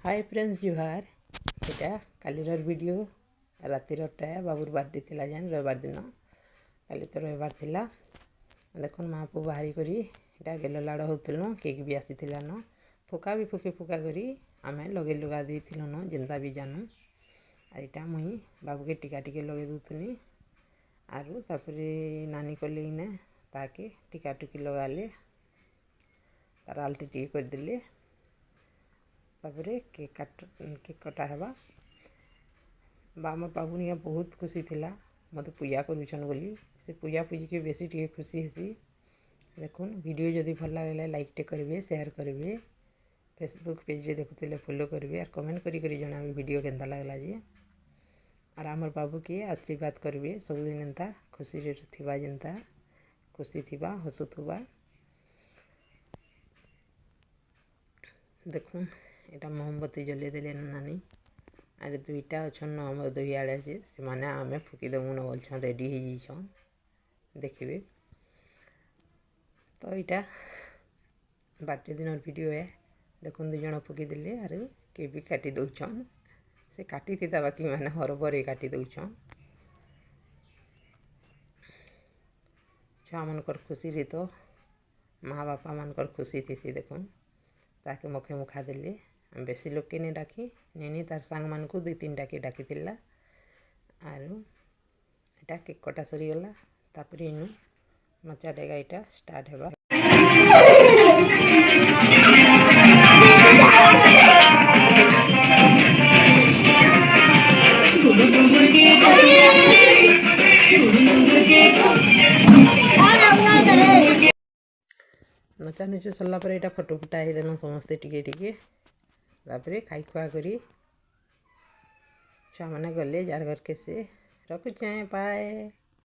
Hi friends जुहार यहाँ कालीर video रातिरटा बाबूर birthday थिला जान रविवार दिन काली तो रविवार थिला देख माँ पु बाहरी करी इटा गेल लाड़ होलु केक भी आसी न फुका भी फुके फुका करी आम लगे लुगा देलु न जिंदा भी जानू आईटा मुई बाबू के टीका टिके लगे दूनी आरु तापरे नानी कले इने ताके टीका टुकी लगाले तार आलती टी करदे तापरे केक कटा हेबा मोर बाबू निया बहुत खुशी थिला मत पूजा करुछन बोली से पूजा पूजी के बेसी टी खुशी हेसी। देखुन वीडियो जदि भल लगे लाइक टे करेंगे शेयर करेंगे फेसबुक पेज देखुले फॉलो करेंगे और कमेंट करी जनाबे वीडियो केनता लगला जे और आमर बाबू के आशीर्वाद करेंगे सबुदिन एंता खुशी थिबा जेनता खुशी थिबा हसुथुबा। देखुन एटा मोमबत्ती जले देले नानी अरे दुईटा अच्छन हमर दुई आड़े जे से माने आमे फुकी देमु न बोलछन रेडी हो जाइछन देखिबे। तो इटा बर्थडे दिन वीडियो है देखुन दु जण फुकी देले आरो के भी काटी दउछन से काटी थिता बाकी माने हरबरे काटी दउछन छुआ मनकर खुशी रे तो माँ बापा मनकर खुशी थी। देखुन ताके मुखे मुखा देले बेसी लोग के नहीं डाकी नेनी तार सांग मान को 2-3 के डाकी आरु एटा केक कटा सरी गला तापरे इनु मचा डेगा इटा स्टार्ट हेबा। नचा नुचा सरला पर एटा फोटो फुटा ही देन समस्ते टिके टिके तापरे खाई खुआ करी छुआ मैंने गले जार घर के से रखुचे पाए।